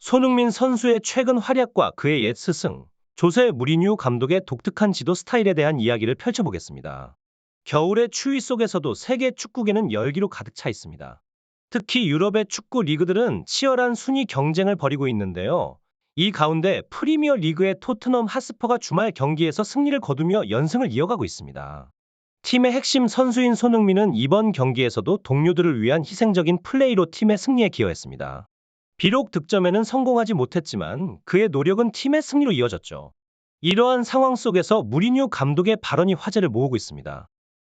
손흥민 선수의 최근 활약과 그의 옛 스승, 조세 무리뉴 감독의 독특한 지도 스타일에 대한 이야기를 펼쳐보겠습니다. 겨울의 추위 속에서도 세계 축구계는 열기로 가득 차 있습니다. 특히 유럽의 축구 리그들은 치열한 순위 경쟁을 벌이고 있는데요. 이 가운데 프리미어 리그의 토트넘 핫스퍼가 주말 경기에서 승리를 거두며 연승을 이어가고 있습니다. 팀의 핵심 선수인 손흥민은 이번 경기에서도 동료들을 위한 희생적인 플레이로 팀의 승리에 기여했습니다. 비록 득점에는 성공하지 못했지만 그의 노력은 팀의 승리로 이어졌죠. 이러한 상황 속에서 무리뉴 감독의 발언이 화제를 모으고 있습니다.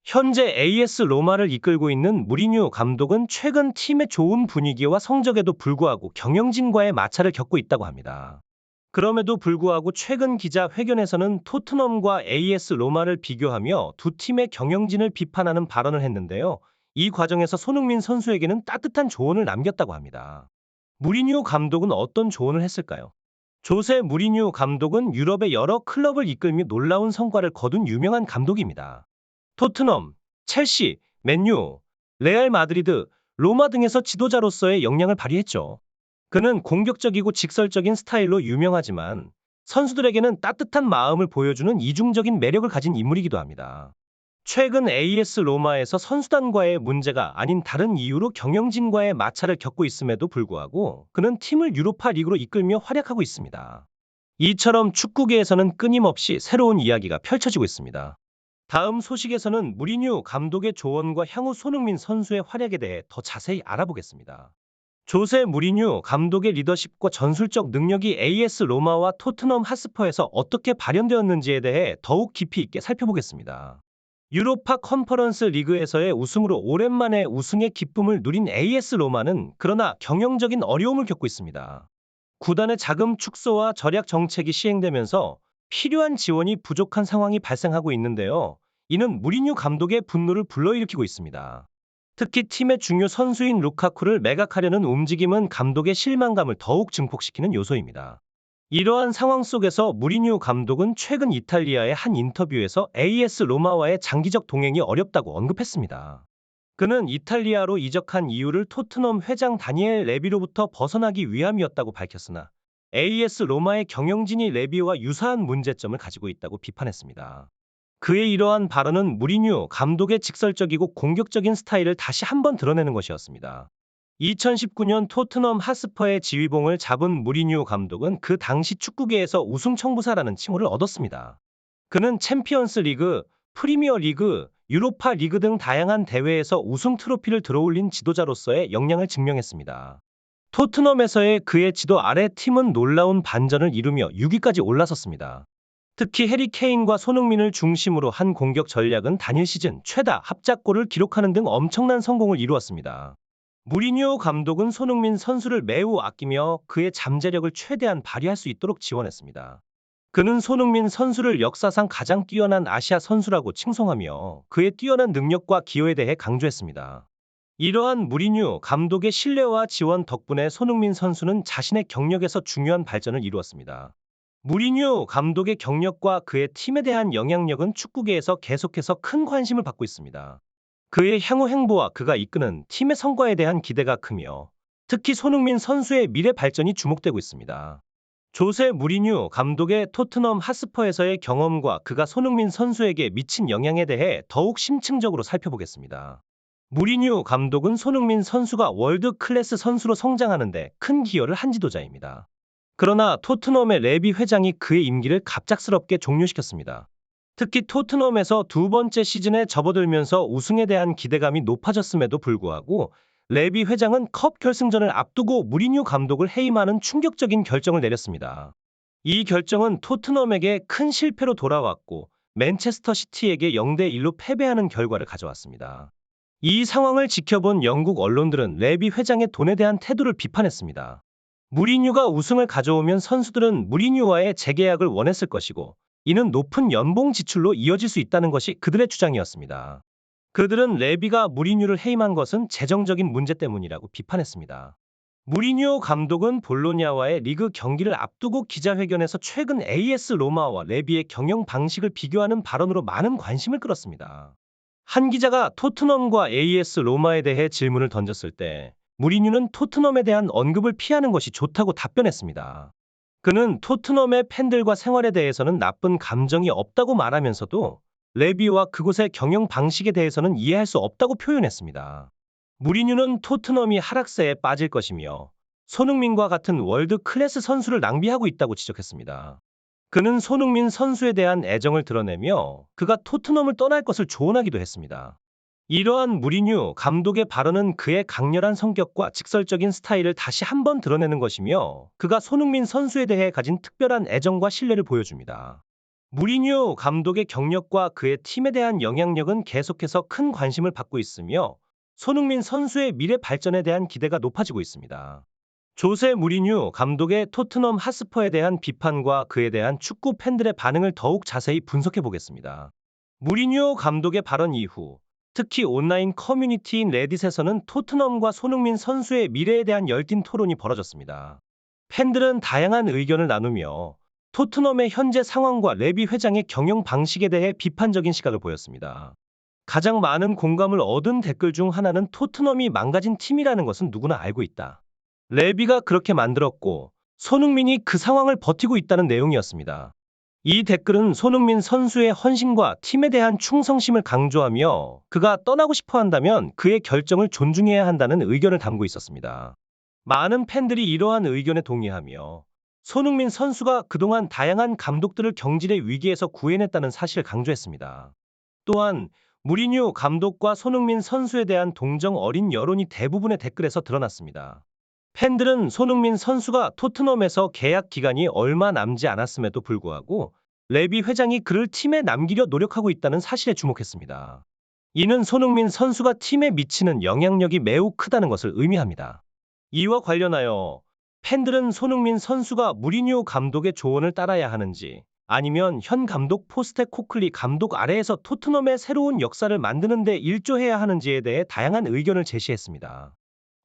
현재 AS 로마를 이끌고 있는 무리뉴 감독은 최근 팀의 좋은 분위기와 성적에도 불구하고 경영진과의 마찰을 겪고 있다고 합니다. 그럼에도 불구하고 최근 기자회견에서는 토트넘과 AS 로마를 비교하며 두 팀의 경영진을 비판하는 발언을 했는데요. 이 과정에서 손흥민 선수에게는 따뜻한 조언을 남겼다고 합니다. 무리뉴 감독은 어떤 조언을 했을까요? 조세 무리뉴 감독은 유럽의 여러 클럽을 이끌며 놀라운 성과를 거둔 유명한 감독입니다. 토트넘, 첼시, 맨유, 레알 마드리드, 로마 등에서 지도자로서의 역량을 발휘했죠. 그는 공격적이고 직설적인 스타일로 유명하지만 선수들에게는 따뜻한 마음을 보여주는 이중적인 매력을 가진 인물이기도 합니다. 최근 AS 로마에서 선수단과의 문제가 아닌 다른 이유로 경영진과의 마찰을 겪고 있음에도 불구하고 그는 팀을 유로파 리그로 이끌며 활약하고 있습니다. 이처럼 축구계에서는 끊임없이 새로운 이야기가 펼쳐지고 있습니다. 다음 소식에서는 무리뉴 감독의 조언과 향후 손흥민 선수의 활약에 대해 더 자세히 알아보겠습니다. 조세 무리뉴 감독의 리더십과 전술적 능력이 AS 로마와 토트넘 핫스퍼에서 어떻게 발현되었는지에 대해 더욱 깊이 있게 살펴보겠습니다. 유로파 컨퍼런스 리그에서의 우승으로 오랜만에 우승의 기쁨을 누린 AS 로마는 그러나 경영적인 어려움을 겪고 있습니다. 구단의 자금 축소와 절약 정책이 시행되면서 필요한 지원이 부족한 상황이 발생하고 있는데요. 이는 무리뉴 감독의 분노를 불러일으키고 있습니다. 특히 팀의 중요 선수인 루카쿠를 매각하려는 움직임은 감독의 실망감을 더욱 증폭시키는 요소입니다. 이러한 상황 속에서 무리뉴 감독은 최근 이탈리아의 한 인터뷰에서 AS 로마와의 장기적 동행이 어렵다고 언급했습니다. 그는 이탈리아로 이적한 이유를 토트넘 회장 다니엘 레비로부터 벗어나기 위함이었다고 밝혔으나 AS 로마의 경영진이 레비와 유사한 문제점을 가지고 있다고 비판했습니다. 그의 이러한 발언은 무리뉴 감독의 직설적이고 공격적인 스타일을 다시 한번 드러내는 것이었습니다. 2019년 토트넘 핫스퍼의 지휘봉을 잡은 무리뉴 감독은 그 당시 축구계에서 우승 청부사라는 칭호를 얻었습니다. 그는 챔피언스 리그, 프리미어 리그, 유로파 리그 등 다양한 대회에서 우승 트로피를 들어올린 지도자로서의 역량을 증명했습니다. 토트넘에서의 그의 지도 아래 팀은 놀라운 반전을 이루며 6위까지 올라섰습니다. 특히 해리 케인과 손흥민을 중심으로 한 공격 전략은 단일 시즌 최다 합작골을 기록하는 등 엄청난 성공을 이루었습니다. 무리뉴 감독은 손흥민 선수를 매우 아끼며 그의 잠재력을 최대한 발휘할 수 있도록 지원했습니다. 그는 손흥민 선수를 역사상 가장 뛰어난 아시아 선수라고 칭송하며 그의 뛰어난 능력과 기여에 대해 강조했습니다. 이러한 무리뉴 감독의 신뢰와 지원 덕분에 손흥민 선수는 자신의 경력에서 중요한 발전을 이루었습니다. 무리뉴 감독의 경력과 그의 팀에 대한 영향력은 축구계에서 계속해서 큰 관심을 받고 있습니다. 그의 향후 행보와 그가 이끄는 팀의 성과에 대한 기대가 크며 특히 손흥민 선수의 미래 발전이 주목되고 있습니다. 조세 무리뉴 감독의 토트넘 핫스퍼에서의 경험과 그가 손흥민 선수에게 미친 영향에 대해 더욱 심층적으로 살펴보겠습니다. 무리뉴 감독은 손흥민 선수가 월드 클래스 선수로 성장하는 데 큰 기여를 한 지도자입니다. 그러나 토트넘의 레비 회장이 그의 임기를 갑작스럽게 종료시켰습니다. 특히 토트넘에서 두 번째 시즌에 접어들면서 우승에 대한 기대감이 높아졌음에도 불구하고 레비 회장은 컵 결승전을 앞두고 무리뉴 감독을 해임하는 충격적인 결정을 내렸습니다. 이 결정은 토트넘에게 큰 실패로 돌아왔고 맨체스터 시티에게 0대1로 패배하는 결과를 가져왔습니다. 이 상황을 지켜본 영국 언론들은 레비 회장의 돈에 대한 태도를 비판했습니다. 무리뉴가 우승을 가져오면 선수들은 무리뉴와의 재계약을 원했을 것이고 이는 높은 연봉 지출로 이어질 수 있다는 것이 그들의 주장이었습니다. 그들은 레비가 무리뉴를 해임한 것은 재정적인 문제 때문이라고 비판했습니다. 무리뉴 감독은 볼로냐와의 리그 경기를 앞두고 기자회견에서 최근 AS 로마와 레비의 경영 방식을 비교하는 발언으로 많은 관심을 끌었습니다. 한 기자가 토트넘과 AS 로마에 대해 질문을 던졌을 때 무리뉴는 토트넘에 대한 언급을 피하는 것이 좋다고 답변했습니다. 그는 토트넘의 팬들과 생활에 대해서는 나쁜 감정이 없다고 말하면서도 레비와 그곳의 경영 방식에 대해서는 이해할 수 없다고 표현했습니다. 무리뉴는 토트넘이 하락세에 빠질 것이며 손흥민과 같은 월드 클래스 선수를 낭비하고 있다고 지적했습니다. 그는 손흥민 선수에 대한 애정을 드러내며 그가 토트넘을 떠날 것을 조언하기도 했습니다. 이러한 무리뉴 감독의 발언은 그의 강렬한 성격과 직설적인 스타일을 다시 한번 드러내는 것이며 그가 손흥민 선수에 대해 가진 특별한 애정과 신뢰를 보여줍니다. 무리뉴 감독의 경력과 그의 팀에 대한 영향력은 계속해서 큰 관심을 받고 있으며 손흥민 선수의 미래 발전에 대한 기대가 높아지고 있습니다. 조세 무리뉴 감독의 토트넘 핫스퍼에 대한 비판과 그에 대한 축구 팬들의 반응을 더욱 자세히 분석해 보겠습니다. 무리뉴 감독의 발언 이후 특히 온라인 커뮤니티인 레딧에서는 토트넘과 손흥민 선수의 미래에 대한 열띤 토론이 벌어졌습니다. 팬들은 다양한 의견을 나누며 토트넘의 현재 상황과 레비 회장의 경영 방식에 대해 비판적인 시각을 보였습니다. 가장 많은 공감을 얻은 댓글 중 하나는 토트넘이 망가진 팀이라는 것은 누구나 알고 있다. 레비가 그렇게 만들었고 손흥민이 그 상황을 버티고 있다는 내용이었습니다. 이 댓글은 손흥민 선수의 헌신과 팀에 대한 충성심을 강조하며 그가 떠나고 싶어 한다면 그의 결정을 존중해야 한다는 의견을 담고 있었습니다. 많은 팬들이 이러한 의견에 동의하며 손흥민 선수가 그동안 다양한 감독들을 경질의 위기에서 구해냈다는 사실을 강조했습니다. 또한 무리뉴 감독과 손흥민 선수에 대한 동정 어린 여론이 대부분의 댓글에서 드러났습니다. 팬들은 손흥민 선수가 토트넘에서 계약 기간이 얼마 남지 않았음에도 불구하고 레비 회장이 그를 팀에 남기려 노력하고 있다는 사실에 주목했습니다. 이는 손흥민 선수가 팀에 미치는 영향력이 매우 크다는 것을 의미합니다. 이와 관련하여 팬들은 손흥민 선수가 무리뉴 감독의 조언을 따라야 하는지 아니면 현 감독 포스테코글루 감독 아래에서 토트넘의 새로운 역사를 만드는 데 일조해야 하는지에 대해 다양한 의견을 제시했습니다.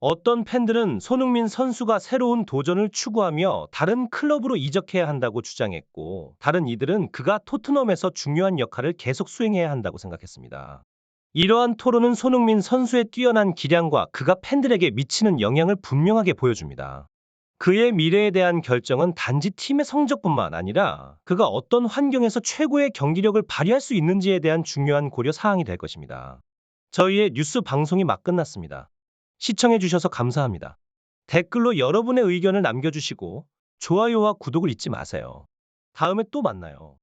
어떤 팬들은 손흥민 선수가 새로운 도전을 추구하며 다른 클럽으로 이적해야 한다고 주장했고, 다른 이들은 그가 토트넘에서 중요한 역할을 계속 수행해야 한다고 생각했습니다. 이러한 토론은 손흥민 선수의 뛰어난 기량과 그가 팬들에게 미치는 영향을 분명하게 보여줍니다. 그의 미래에 대한 결정은 단지 팀의 성적뿐만 아니라 그가 어떤 환경에서 최고의 경기력을 발휘할 수 있는지에 대한 중요한 고려 사항이 될 것입니다. 저희의 뉴스 방송이 막 끝났습니다. 시청해주셔서 감사합니다. 댓글로 여러분의 의견을 남겨주시고 좋아요와 구독을 잊지 마세요. 다음에 또 만나요.